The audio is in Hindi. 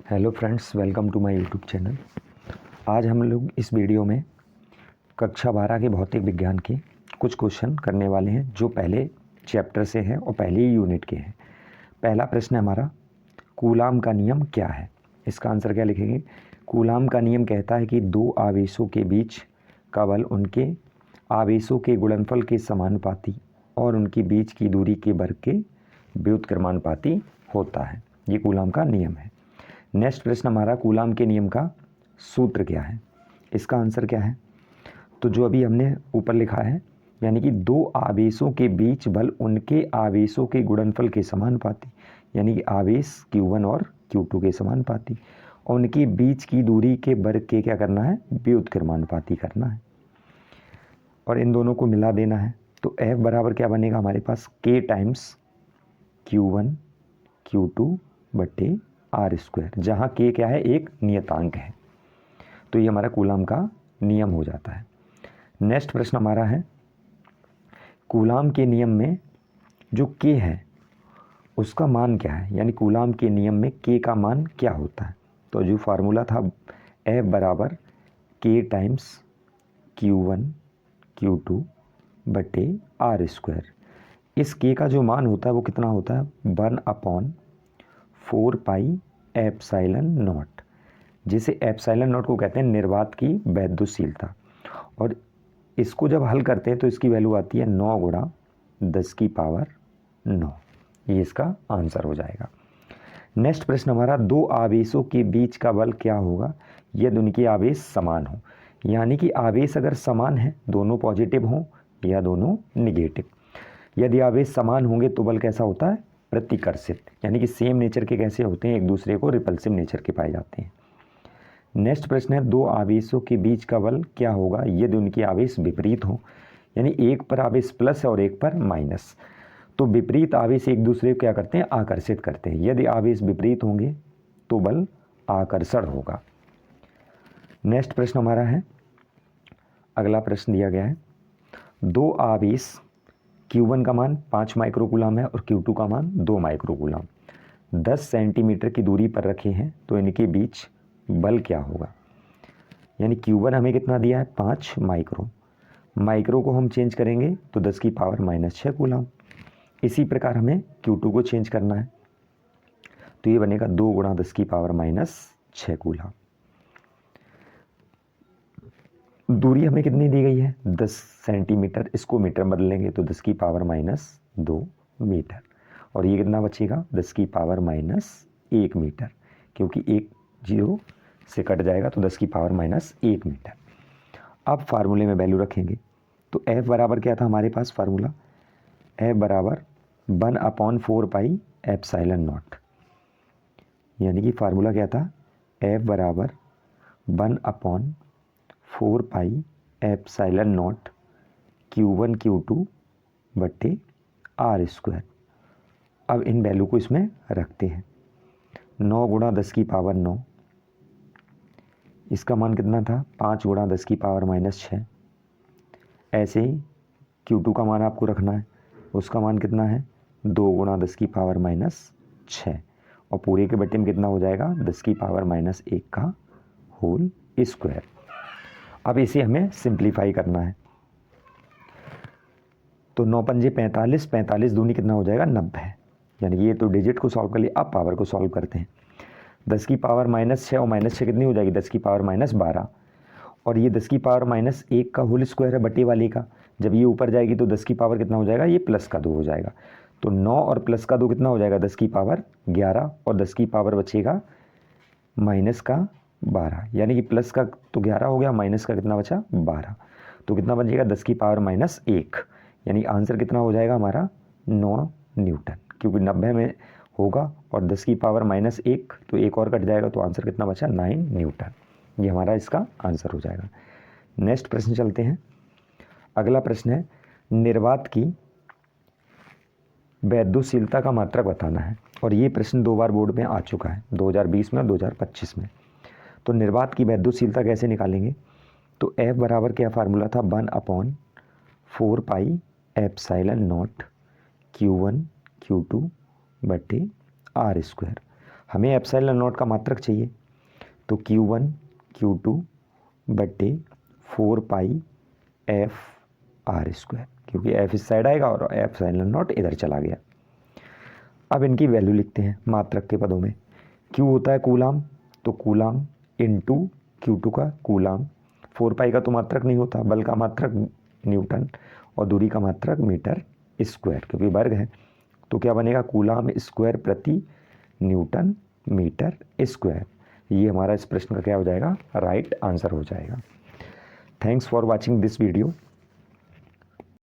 Hello friends, welcome to my YouTube channel. आज हम लोग इस वीडियो में कक्षा 12 के भौतिक विज्ञान के कुछ क्वेश्चन करने वाले हैं जो पहले चैप्टर से हैं और पहले ही यूनिट के हैं। पहला प्रश्न है हमारा, कूलाम का नियम क्या है। इसका आंसर क्या लिखेंगे। कूलाम का नियम कहता है कि दो आवेशों के बीच का बल उनके आवेशों के गुणनफल के समानुपाती और उनके बीच की दूरी के वर्ग के व्युत्क्रमानुपाती होता है। ये कूलाम का नियम है। नेक्स्ट प्रश्न हमारा, कूलाम के नियम का सूत्र क्या है। इसका आंसर क्या है। तो जो अभी हमने ऊपर लिखा है, यानी कि दो आवेशों के बीच बल उनके आवेशों के गुणनफल के समानुपाती, यानी कि आवेश Q1 और Q2 के समानुपाती, और उनके बीच की दूरी के वर्ग के क्या करना है, व्युत्क्रमानुपाती करना है, और इन दोनों को मिला देना है। तो F बराबर क्या बनेगा हमारे पास, K टाइम्स Q1 Q2 बटे आर स्क्वायर, जहाँ के क्या है, एक नियतांक है। तो ये हमारा कूलाम का नियम हो जाता है। नेक्स्ट प्रश्न हमारा है, कूलाम के नियम में जो के है उसका मान क्या है, यानी कूलाम के नियम में के का मान क्या होता है। तो जो फार्मूला था F बराबर के टाइम्स Q1 Q2 बटे आर स्क्वायर। इस के का जो मान होता है वो कितना होता है, 1/4 पाई एप्सिलॉन नॉट, जिसे एप्सिलॉन नॉट को कहते हैं निर्वात की वैद्युतशीलता। और इसको जब हल करते हैं तो इसकी वैल्यू आती है 9 गुणा 10 की पावर 9। ये इसका आंसर हो जाएगा। नेक्स्ट प्रश्न हमारा, दो आवेशों के बीच का बल क्या होगा यदि उनके आवेश समान हो। यानी कि आवेश अगर समान है, दोनों पॉजिटिव हों या दोनों निगेटिव, यदि आवेश समान होंगे तो बल कैसा होता है, प्रतिकर्षित, यानी कि सेम नेचर के कैसे होते हैं, एक दूसरे को रिपल्सिव नेचर के पाए जाते हैं। नेक्स्ट प्रश्न है, दो आवेशों के बीच का बल क्या होगा यदि उनके आवेश विपरीत हो, यानी एक पर आवेश प्लस है और एक पर माइनस। तो विपरीत आवेश एक दूसरे को क्या करते हैं, आकर्षित करते हैं। यदि आवेश विपरीत होंगे तो बल आकर्षण होगा। नेक्स्ट प्रश्न हमारा है, अगला प्रश्न दिया गया है, दो आवेश Q1 का मान 5 माइक्रोकूलम है और Q2 का मान 2 माइक्रोकूलम 10 सेंटीमीटर की दूरी पर रखे हैं, तो इनके बीच बल क्या होगा। यानी Q1 हमें कितना दिया है, 5 माइक्रो, माइक्रो को हम चेंज करेंगे तो 10 की पावर -6 कूलम। इसी प्रकार हमें Q2 को चेंज करना है, तो ये बनेगा 2 गुणा 10 की पावर -6 कूलम। दूरी हमें कितनी दी गई है, 10 सेंटीमीटर, इसको मीटर बदलेंगे तो 10 की पावर -2 मीटर, और ये कितना बचेगा, 10 की पावर -1 मीटर, क्योंकि एक जीरो से कट जाएगा तो 10 की पावर -1 मीटर। अब फार्मूले में वैल्यू रखेंगे तो F बराबर क्या था हमारे पास फार्मूला, F बराबर 1/4 पाई एप्सिलॉन नॉट, यानी कि फार्मूला क्या था, F बराबर 1/4 pi epsilon not Q1 Q2 बटे आर स्क्वायर। अब इन वैल्यू को इसमें रखते हैं, 9 गुणा 10 की पावर 9, इसका मान कितना था, 5 गुणा 10 की पावर -6। ऐसे ही Q2 का मान आपको रखना है, उसका मान कितना है, 2 गुणा 10 की पावर -6, और पूरे के बटे में कितना हो जाएगा, 10 की पावर -1 का होल स्क्वायर। अब इसे हमें सिंप्लीफाई करना है, तो 9 पंजे 45, 45 दूनी कितना हो जाएगा, 90, यानी कि ये तो डिजिट को सॉल्व कर लिया। अब पावर को सॉल्व करते हैं, 10 की पावर -6 और -6 कितनी हो जाएगी, 10 की पावर -12, और ये 10 की पावर -1 का होल स्क्वायर है बटे वाले का। जब ये ऊपर जाएगी तो 10 की पावर कितना हो जाएगा, ये प्लस का 2 हो जाएगा, तो 9 और प्लस का 2 कितना हो जाएगा, 10 की पावर 11, और 10 की पावर बचेगा माइनस का 12, यानी कि प्लस का तो 11 हो गया, माइनस का कितना बचा, 12, तो कितना बचेगा, 10 की पावर -1, यानी आंसर कितना हो जाएगा हमारा, 9 न्यूटन, क्योंकि 90 में होगा और 10 की पावर -1 तो एक और कट जाएगा, तो आंसर कितना बचा, 9 न्यूटन। ये हमारा इसका आंसर हो जाएगा। नेक्स्ट प्रश्न चलते हैं। अगला प्रश्न है, निर्वात की वैद्युतशीलता का मात्रक बताना है, और ये प्रश्न 2 बार बोर्ड में आ चुका है, 2020 में और 2025 में। तो निर्वात की वैद्युतशीलता कैसे निकालेंगे, तो F बराबर क्या फार्मूला था, 1/4 pi epsilon not Q1 Q2 बटे आर स्क्वायर। हमें एप्सिलॉन नॉट का मात्रक चाहिए, तो Q1 Q2 बटे 4 पाई एफ आर स्क्वायर, क्योंकि एफ इस साइड आएगा और एप्सिलॉन नॉट इधर चला गया। अब इनकी वैल्यू लिखते हैं मात्रक के पदों में। Q होता है कूलाम, तो कूलाम इंटू Q2 का कूलाम, 4 पाई का तो मात्रक नहीं होता, बल का मात्रक न्यूटन और दूरी का मात्रक मीटर स्क्वायर, क्योंकि वर्ग है, तो क्या बनेगा कूलाम स्क्वायर प्रति न्यूटन मीटर स्क्वायर। ये हमारा इस प्रश्न का क्या हो जाएगा, राइट आंसर हो जाएगा। Thanks for watching this video.